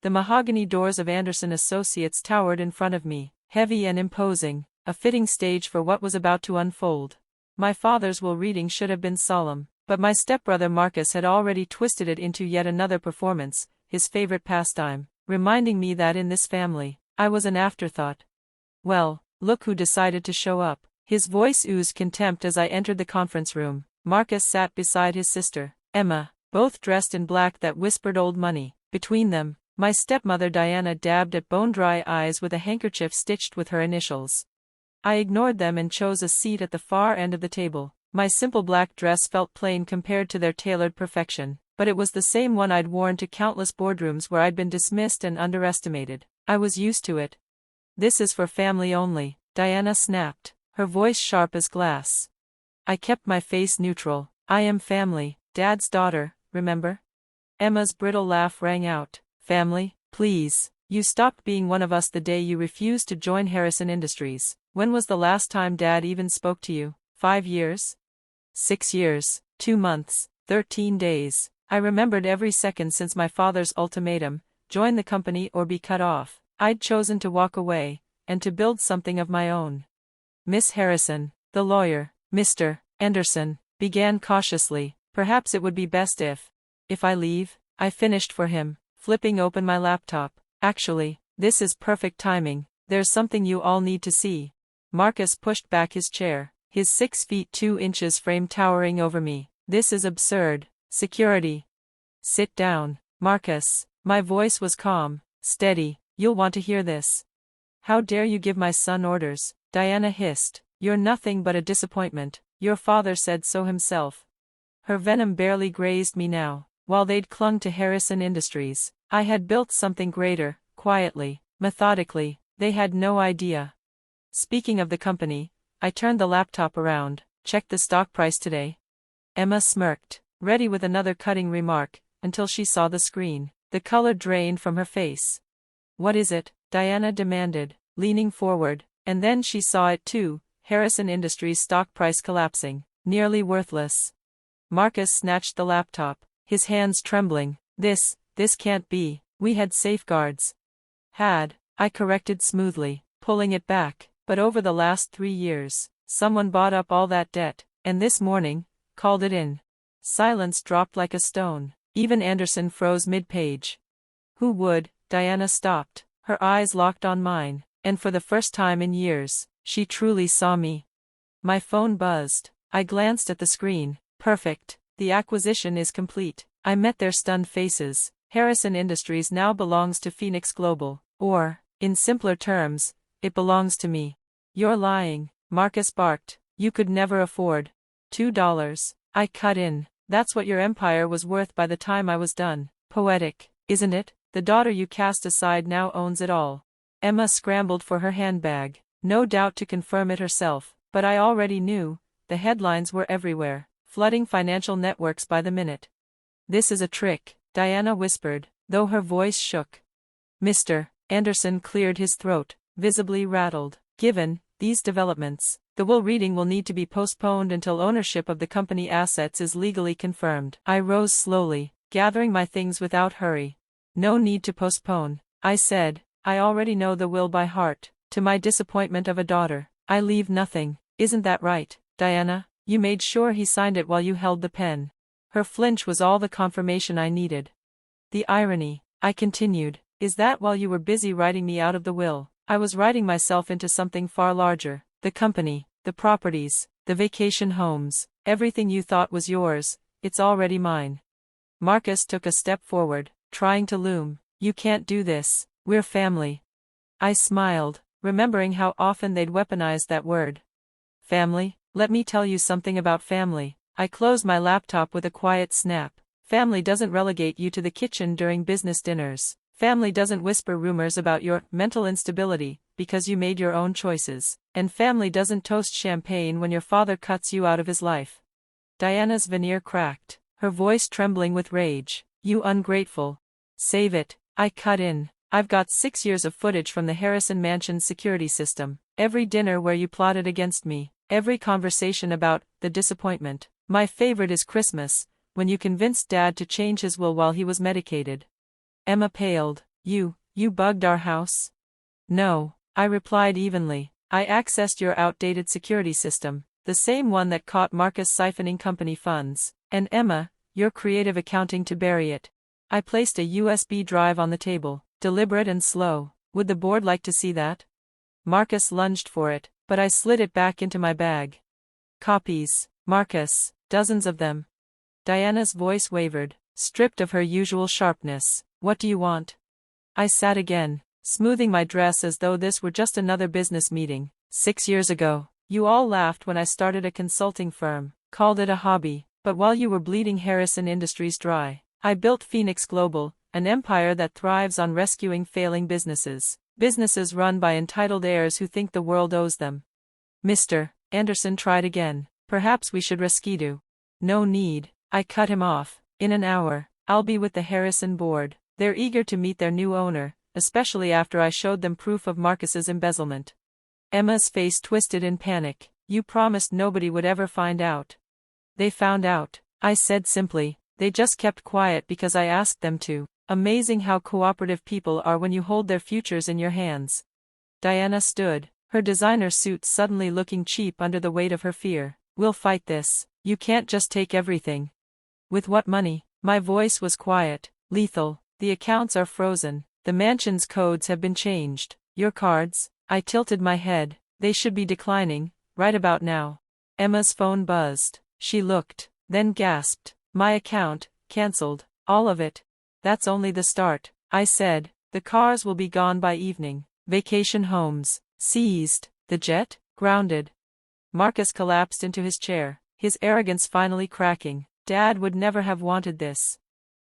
The mahogany doors of Anderson Associates towered in front of me, heavy and imposing, a fitting stage for what was about to unfold. My father's will reading should have been solemn, but my stepbrother Marcus had already twisted it into yet another performance, his favorite pastime, reminding me that in this family, I was an afterthought. Well, look who decided to show up. His voice oozed contempt as I entered the conference room. Marcus sat beside his sister, Emma, both dressed in black that whispered old money. Between them, my stepmother Diana dabbed at bone-dry eyes with a handkerchief stitched with her initials. I ignored them and chose a seat at the far end of the table. My simple black dress felt plain compared to their tailored perfection, but it was the same one I'd worn to countless boardrooms where I'd been dismissed and underestimated. I was used to it. "This is for family only," Diana snapped, her voice sharp as glass. I kept my face neutral. "I am family, Dad's daughter, remember?" Emma's brittle laugh rang out. "Family? Please. You stopped being one of us the day you refused to join Harrison Industries. When was the last time Dad even spoke to you? 5 years? 6 years, 2 months, 13 days. I remembered every second since my father's ultimatum, join the company or be cut off. I'd chosen to walk away, and to build something of my own. Miss Harrison, the lawyer, Mr. Anderson, began cautiously. "Perhaps it would be best if I leave," I finished for him, flipping open my laptop. "Actually, this is perfect timing, there's something you all need to see." Marcus pushed back his chair, his 6 feet 2 inches frame towering over me. "This is absurd. Security." "Sit down, Marcus." My voice was calm, steady. "You'll want to hear this." "How dare you give my son orders?" Diana hissed. "You're nothing but a disappointment. Your father said so himself." Her venom barely grazed me now. While they'd clung to Harrison Industries, I had built something greater, quietly, methodically. They had no idea. Speaking of the company, I turned the laptop around. "Checked the stock price today?" Emma smirked, ready with another cutting remark, until she saw the screen. The color drained from her face. "What is it?" Diana demanded, leaning forward, and then she saw it too, Harrison Industries' stock price collapsing, nearly worthless. Marcus snatched the laptop, his hands trembling. This can't be. We had safeguards." "Had," I corrected smoothly, pulling it back, "but over the last 3 years, someone bought up all that debt, and this morning, called it in." Silence dropped like a stone. Even Anderson froze mid-page. "Who would?" Diana stopped, her eyes locked on mine, and for the first time in years, she truly saw me. My phone buzzed. I glanced at the screen. Perfect. The acquisition is complete. I met their stunned faces. Harrison Industries now belongs to Phoenix Global. Or, in simpler terms, it belongs to me. "You're lying," Marcus barked. "You could never afford $2. I cut in. "That's what your empire was worth by the time I was done." Poetic, isn't it? The daughter you cast aside now owns it all. Emma scrambled for her handbag, no doubt to confirm it herself, but I already knew. The headlines were everywhere, flooding financial networks by the minute. "This is a trick," Diana whispered, though her voice shook. Mr. Anderson cleared his throat, visibly rattled. "Given these developments, the will reading will need to be postponed until ownership of the company assets is legally confirmed." I rose slowly, gathering my things without hurry. "No need to postpone," I said. "I already know the will by heart. To my disappointment of a daughter, I leave nothing. Isn't that right, Diana? You made sure he signed it while you held the pen." Her flinch was all the confirmation I needed. "The irony," I continued, "is that while you were busy writing me out of the will, I was writing myself into something far larger. The company, the properties, the vacation homes, everything you thought was yours, it's already mine." Marcus took a step forward, trying to loom. "You can't do this. We're family." I smiled, remembering how often they'd weaponized that word. "Family? Let me tell you something about family." I closed my laptop with a quiet snap. "Family doesn't relegate you to the kitchen during business dinners. Family doesn't whisper rumors about your mental instability because you made your own choices. And family doesn't toast champagne when your father cuts you out of his life." Diana's veneer cracked, her voice trembling with rage. "You ungrateful." "Save it," I cut in. "I've got 6 years of footage from the Harrison Mansion's security system. Every dinner where you plotted against me, every conversation about the disappointment. My favorite is Christmas, when you convinced Dad to change his will while he was medicated." Emma paled, You bugged our house? No, I replied evenly. I accessed your outdated security system, the same one that caught Marcus siphoning company funds, and Emma, your creative accounting to bury it. I placed a USB drive on the table, deliberate and slow. Would the board like to see that? Marcus lunged for it, but I slid it back into my bag. Copies, Marcus, dozens of them. Diana's voice wavered, stripped of her usual sharpness. What do you want? I sat again, smoothing my dress as though this were just another business meeting. 6 years ago, you all laughed when I started a consulting firm, called it a hobby, but while you were bleeding Harrison Industries dry, I built Phoenix Global, an empire that thrives on rescuing failing businesses run by entitled heirs who think the world owes them. Mr. Anderson tried again. Perhaps we should reschedule. No need, I cut him off. In an hour, I'll be with the Harrison board. They're eager to meet their new owner, especially after I showed them proof of Marcus's embezzlement. Emma's face twisted in panic. You promised nobody would ever find out. They found out, I said simply. They just kept quiet because I asked them to. Amazing how cooperative people are when you hold their futures in your hands. Diana stood, her designer suit suddenly looking cheap under the weight of her fear. We'll fight this. You can't just take everything. With what money? My voice was quiet, lethal. The accounts are frozen. The mansion's codes have been changed. Your cards? I tilted my head. They should be declining, right about now. Emma's phone buzzed. She looked, then gasped. My account, cancelled. All of it. That's only the start, I said. The cars will be gone by evening. Vacation homes, seized. The jet, grounded. Marcus collapsed into his chair, his arrogance finally cracking. Dad would never have wanted this.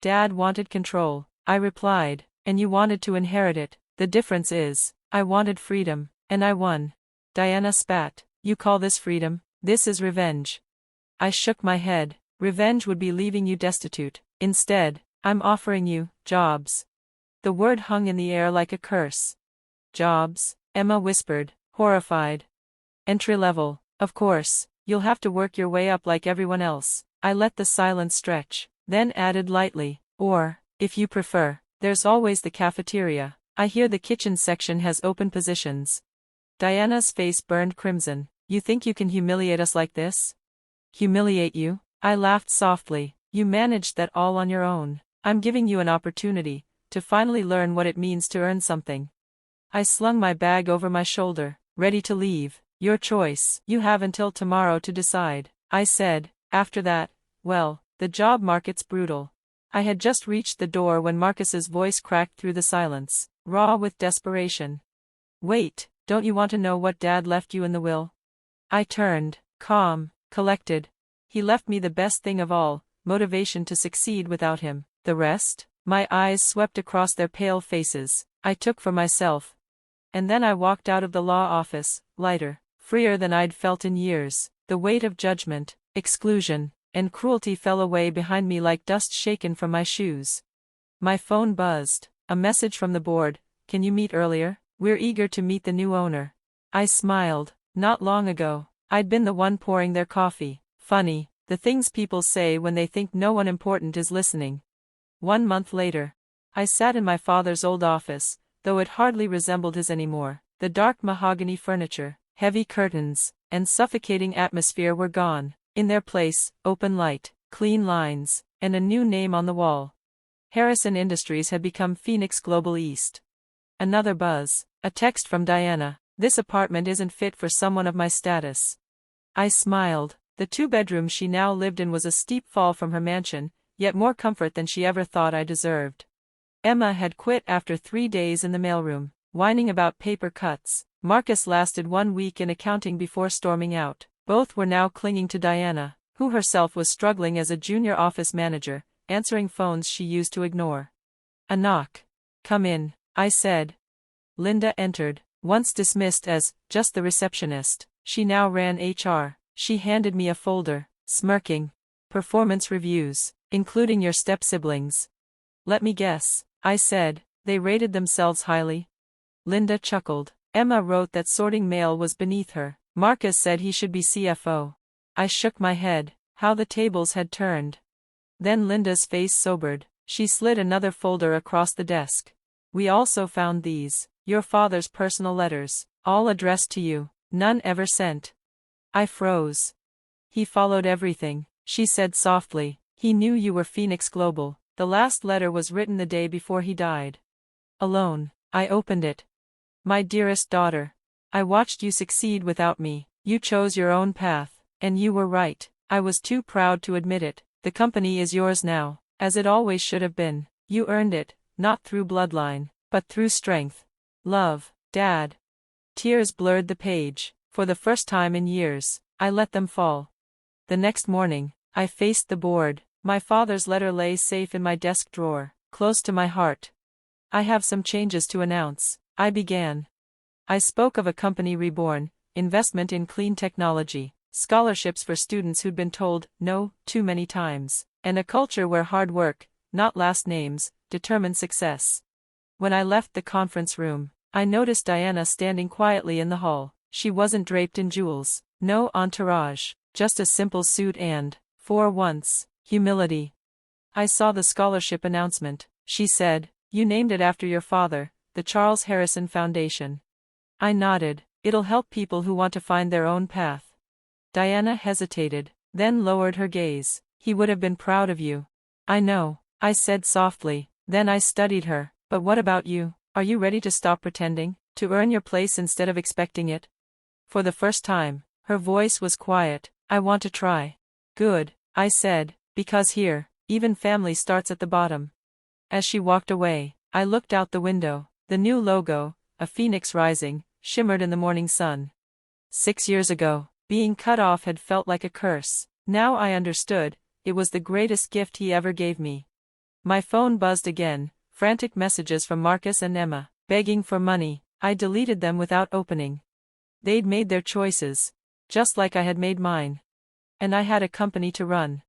Dad wanted control, I replied, and you wanted to inherit it. The difference is, I wanted freedom, and I won. Diana spat. You call this freedom? This is revenge. I shook my head. Revenge would be leaving you destitute. Instead, I'm offering you jobs. The word hung in the air like a curse. Jobs, Emma whispered, horrified. Entry level, of course, you'll have to work your way up like everyone else. I let the silence stretch, then added lightly, or, if you prefer, there's always the cafeteria. I hear the kitchen section has open positions. Diana's face burned crimson. You think you can humiliate us like this? Humiliate you? I laughed softly. You managed that all on your own. I'm giving you an opportunity to finally learn what it means to earn something. I slung my bag over my shoulder, ready to leave. Your choice. You have until tomorrow to decide, I said. After that, well, the job market's brutal. I had just reached the door when Marcus's voice cracked through the silence, raw with desperation. Wait, don't you want to know what Dad left you in the will? I turned, calm, collected. He left me the best thing of all, motivation to succeed without him. The rest? My eyes swept across their pale faces. I took for myself. And then I walked out of the law office, lighter, freer than I'd felt in years. The weight of judgment, exclusion, and cruelty fell away behind me like dust shaken from my shoes. My phone buzzed. A message from the board. Can you meet earlier? We're eager to meet the new owner. I smiled. Not long ago, I'd been the one pouring their coffee. Funny, the things people say when they think no one important is listening. 1 month later, I sat in my father's old office, though it hardly resembled his anymore. The dark mahogany furniture, heavy curtains, and suffocating atmosphere were gone. In their place, open light, clean lines, and a new name on the wall. Harrison Industries had become Phoenix Global East. Another buzz, a text from Diana. This apartment isn't fit for someone of my status. I smiled. The 2-bedroom she now lived in was a steep fall from her mansion, yet more comfort than she ever thought I deserved. Emma had quit after 3 days in the mailroom, whining about paper cuts. Marcus lasted 1 week in accounting before storming out. Both were now clinging to Diana, who herself was struggling as a junior office manager, answering phones she used to ignore. A knock. Come in, I said. Linda entered. Once dismissed as just the receptionist, she now ran HR. She handed me a folder, smirking. Performance reviews, including your step-siblings. Let me guess, I said, they rated themselves highly. Linda chuckled. Emma wrote that sorting mail was beneath her. Marcus said he should be CFO. I shook my head. How the tables had turned. Then Linda's face sobered. She slid another folder across the desk. We also found these, your father's personal letters, all addressed to you, none ever sent. I froze. He followed everything, she said softly. He knew you were Phoenix Global. The last letter was written the day before he died. Alone, I opened it. My dearest daughter, I watched you succeed without me. You chose your own path, and you were right. I was too proud to admit it. The company is yours now, as it always should have been. You earned it, not through bloodline, but through strength. Love, Dad. Tears blurred the page. For the first time in years, I let them fall. The next morning, I faced the board. My father's letter lay safe in my desk drawer, close to my heart. I have some changes to announce, I began. I spoke of a company reborn, investment in clean technology, scholarships for students who'd been told no too many times, and a culture where hard work, not last names, determined success. When I left the conference room, I noticed Diana standing quietly in the hall. She wasn't draped in jewels, no entourage, just a simple suit and, for once, humility. I saw the scholarship announcement, she said. You named it after your father, the Charles Harrison Foundation. I nodded. It'll help people who want to find their own path. Diana hesitated, then lowered her gaze. He would have been proud of you. I know, I said softly. Then I studied her. But what about you? Are you ready to stop pretending, to earn your place instead of expecting it? For the first time, her voice was quiet. I want to try. Good, I said, because here, even family starts at the bottom. As she walked away, I looked out the window. The new logo, a phoenix rising, shimmered in the morning sun. 6 years ago, being cut off had felt like a curse. Now I understood, it was the greatest gift he ever gave me. My phone buzzed again, frantic messages from Marcus and Emma, begging for money. I deleted them without opening. They'd made their choices, just like I had made mine. And I had a company to run.